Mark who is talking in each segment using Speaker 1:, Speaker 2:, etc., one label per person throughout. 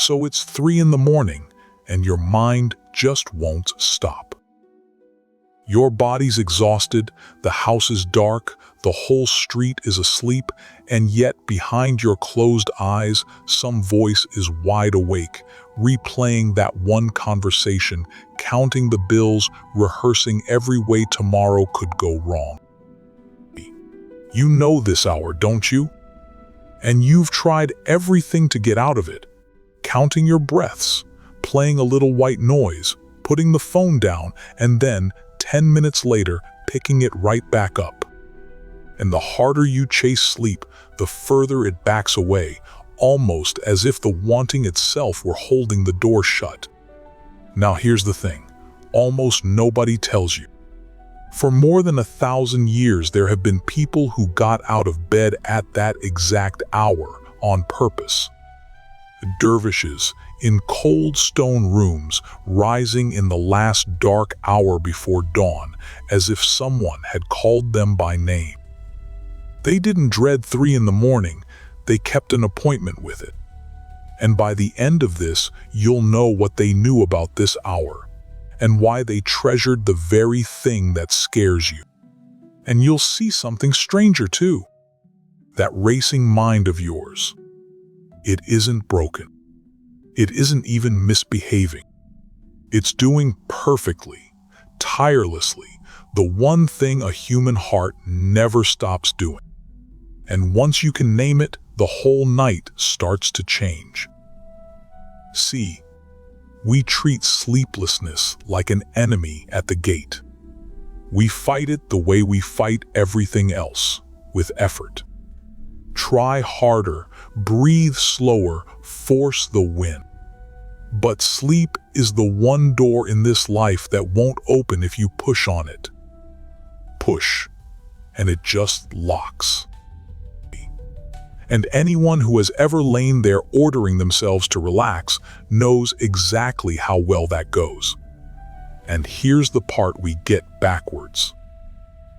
Speaker 1: So it's 3 in the morning, and your mind just won't stop. Your body's exhausted, the house is dark, the whole street is asleep, and yet behind your closed eyes, some voice is wide awake, replaying that one conversation, counting the bills, rehearsing every way tomorrow could go wrong. You know this hour, don't you? And you've tried everything to get out of it, counting your breaths, playing a little white noise, putting the phone down, and then 10 minutes later, picking it right back up. And the harder you chase sleep, the further it backs away, almost as if the wanting itself were holding the door shut. Now here's the thing, almost nobody tells you. For more than 1,000 years, there have been people who got out of bed at that exact hour on purpose. Dervishes in cold stone rooms, rising in the last dark hour before dawn, as if someone had called them by name. They didn't dread 3 in the morning, they kept an appointment with it. And by the end of this, you'll know what they knew about this hour, and why they treasured the very thing that scares you. And you'll see something stranger too. That racing mind of yours. It isn't broken. It isn't even misbehaving. It's doing perfectly, tirelessly, the one thing a human heart never stops doing. And once you can name it, the whole night starts to change. See, we treat sleeplessness like an enemy at the gate. We fight it the way we fight everything else, with effort. Try harder, breathe slower, force the wind. But sleep is the one door in this life that won't open if you push on it. Push, and it just locks. And anyone who has ever lain there ordering themselves to relax knows exactly how well that goes. And here's the part we get backwards.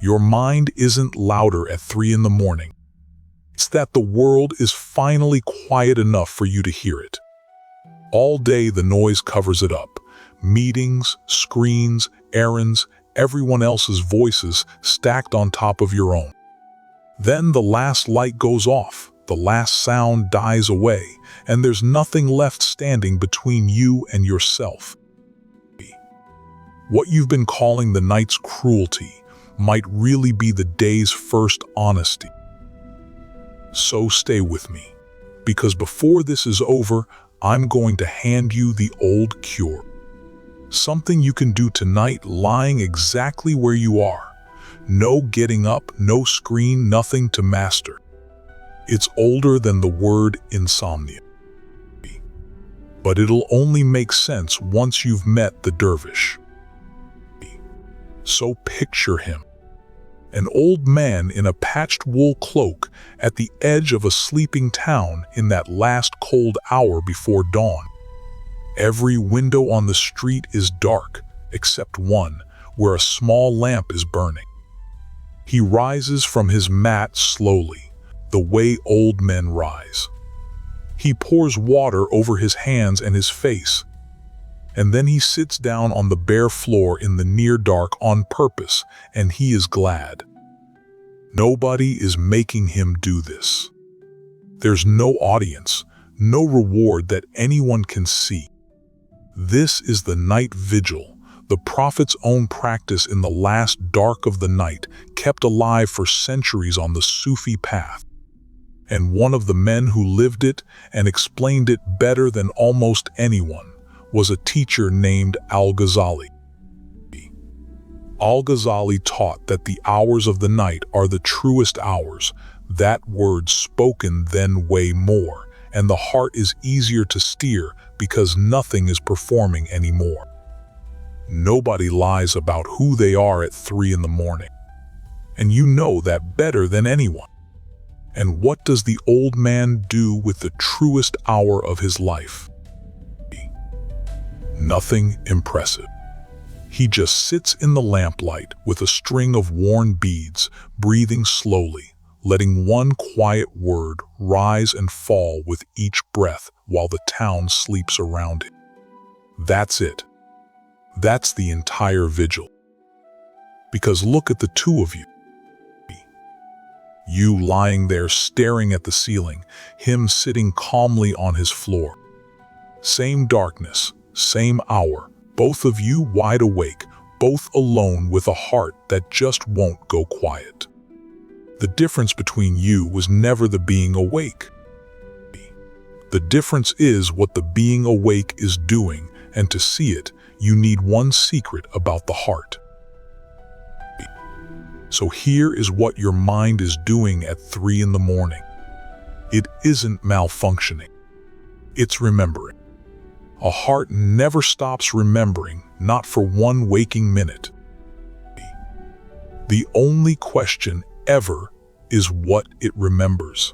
Speaker 1: Your mind isn't louder at 3 in the morning. It's that the world is finally quiet enough for you to hear it. All day the noise covers it up. Meetings, screens, errands, everyone else's voices stacked on top of your own. Then the last light goes off, the last sound dies away, and there's nothing left standing between you and yourself. What you've been calling the night's cruelty might really be the day's first honesty. So stay with me, because before this is over, I'm going to hand you the old cure. Something you can do tonight lying exactly where you are. No getting up, no screen, nothing to master. It's older than the word insomnia. But it'll only make sense once you've met the dervish. So picture him. An old man in a patched wool cloak at the edge of a sleeping town in that last cold hour before dawn. Every window on the street is dark, except one, where a small lamp is burning. He rises from his mat slowly, the way old men rise. He pours water over his hands and his face, and then he sits down on the bare floor in the near dark on purpose, and he is glad. Nobody is making him do this. There's no audience, no reward that anyone can see. This is the night vigil, the Prophet's own practice in the last dark of the night, kept alive for centuries on the Sufi path. And one of the men who lived it and explained it better than almost anyone was a teacher named Al-Ghazali. Al-Ghazali taught that the hours of the night are the truest hours, that word spoken then weigh more, and the heart is easier to steer because nothing is performing anymore. Nobody lies about who they are at 3 in the morning, and you know that better than anyone. And what does the old man do with the truest hour of his life? Nothing impressive. He just sits in the lamplight with a string of worn beads, breathing slowly, letting one quiet word rise and fall with each breath while the town sleeps around it. That's it. That's the entire vigil. Because look at the two of you. You lying there staring at the ceiling, him sitting calmly on his floor. Same darkness, same hour, both of you wide awake, both alone with a heart that just won't go quiet. The difference between you was never the being awake. The difference is what the being awake is doing, and to see it, you need one secret about the heart. So here is what your mind is doing at 3 in the morning. It isn't malfunctioning. It's remembering. A heart never stops remembering, not for one waking minute. The only question ever is what it remembers.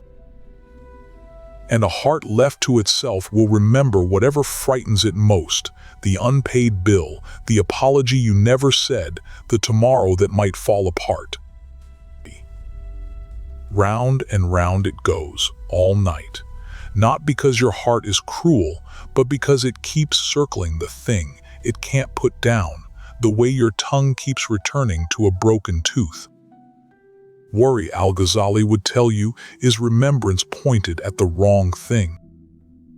Speaker 1: And a heart left to itself will remember whatever frightens it most, the unpaid bill, the apology you never said, the tomorrow that might fall apart. Round and round it goes, all night. Not because your heart is cruel, but because it keeps circling the thing it can't put down, the way your tongue keeps returning to a broken tooth. Worry, Al-Ghazali would tell you, is remembrance pointed at the wrong thing.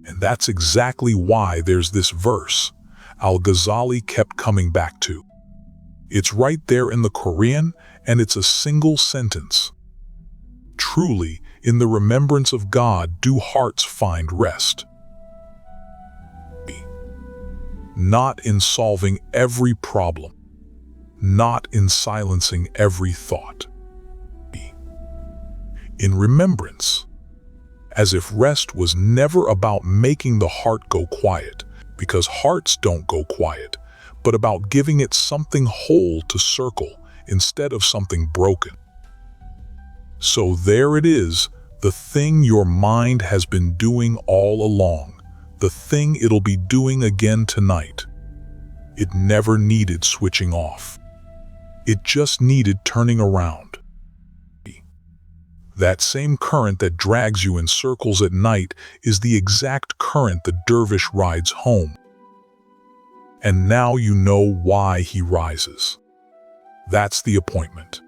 Speaker 1: And that's exactly why there's this verse Al-Ghazali kept coming back to. It's right there in the Qur'an, and it's a single sentence. Truly, in the remembrance of God do hearts find rest. Not in solving every problem, not in silencing every thought. In remembrance, as if rest was never about making the heart go quiet, because hearts don't go quiet, but about giving it something whole to circle instead of something broken. So there it is, the thing your mind has been doing all along, the thing it'll be doing again tonight. It never needed switching off. It just needed turning around. That same current that drags you in circles at night is the exact current the dervish rides home. And now you know why he rises. That's the appointment.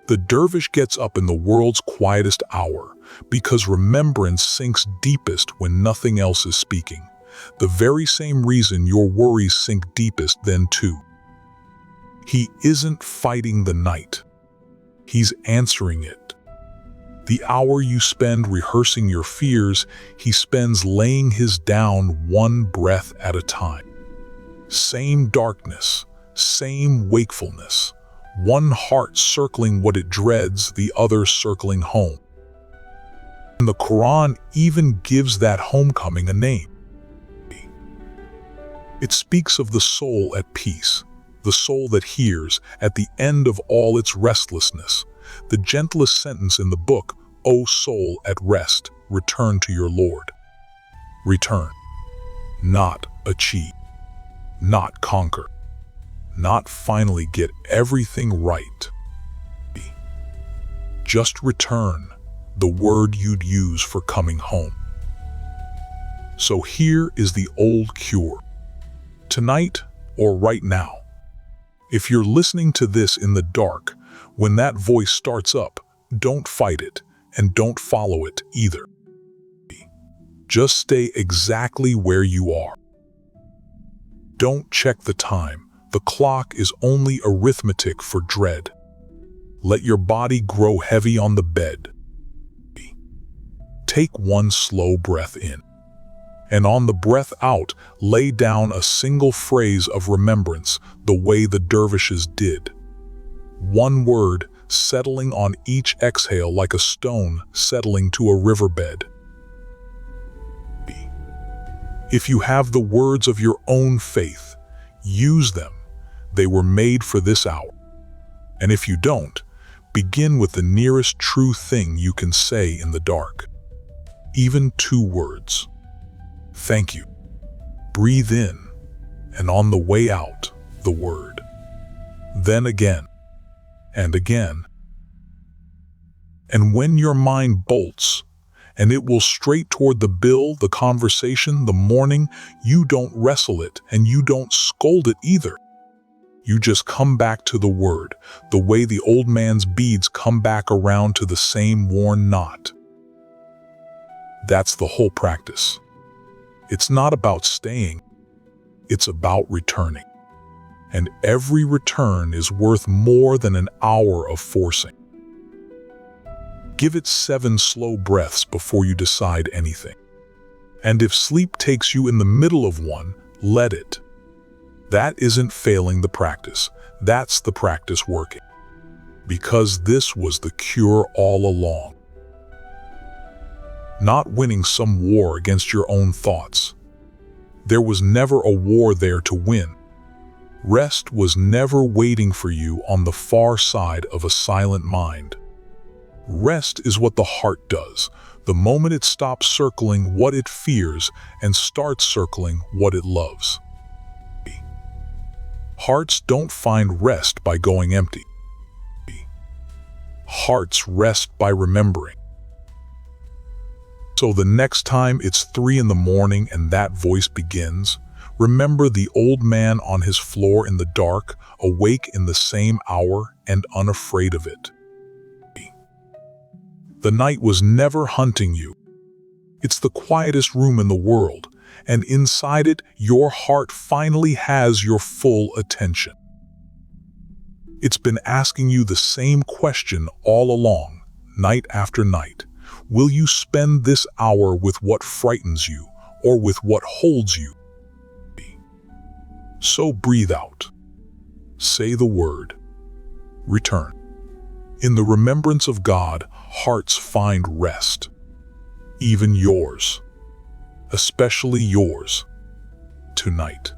Speaker 1: The dervish gets up in the world's quietest hour because remembrance sinks deepest when nothing else is speaking. The very same reason your worries sink deepest then too. He isn't fighting the night. He's answering it. The hour you spend rehearsing your fears, he spends laying his down one breath at a time. Same darkness, same wakefulness, one heart circling what it dreads, the other circling home. And the Qur'an even gives that homecoming a name. It speaks of the soul at peace, the soul that hears at the end of all its restlessness. The gentlest sentence in the book, O soul at rest, return to your Lord. Return. Not achieve. Not conquer. Not finally get everything right. Just return, the word you'd use for coming home. So here is the old cure. Tonight or right now. If you're listening to this in the dark, when that voice starts up, don't fight it and don't follow it either. Just stay exactly where you are. Don't check the time. The clock is only arithmetic for dread. Let your body grow heavy on the bed. Take one slow breath in. And on the breath out, lay down a single phrase of remembrance the way the dervishes did. One word settling on each exhale like a stone settling to a riverbed. If you have the words of your own faith, use them. They were made for this hour. And if you don't, begin with the nearest true thing you can say in the dark. Even 2 words. Thank you. Breathe in, and on the way out, the word. Then again, and again, And when your mind bolts, and it will straight toward the bill, the conversation, the morning, you don't wrestle it and you don't scold it either. You just come back to the word, the way the old man's beads come back around to the same worn knot. That's the whole practice. It's not about staying, it's about returning. And every return is worth more than an hour of forcing. Give it 7 slow breaths before you decide anything. And if sleep takes you in the middle of one, let it. That isn't failing the practice. That's the practice working. Because this was the cure all along. Not winning some war against your own thoughts. There was never a war there to win. Rest was never waiting for you on the far side of a silent mind. Rest is what the heart does, the moment it stops circling what it fears and starts circling what it loves. Hearts don't find rest by going empty. Hearts rest by remembering. So the next time it's 3 in the morning and that voice begins, remember the old man on his floor in the dark, awake in the same hour and unafraid of it. The night was never hunting you. It's the quietest room in the world, and inside it, your heart finally has your full attention. It's been asking you the same question all along, night after night. Will you spend this hour with what frightens you, or with what holds you? So breathe out. Say the word. Return. In the remembrance of God, hearts find rest. Even yours. Especially yours. Tonight.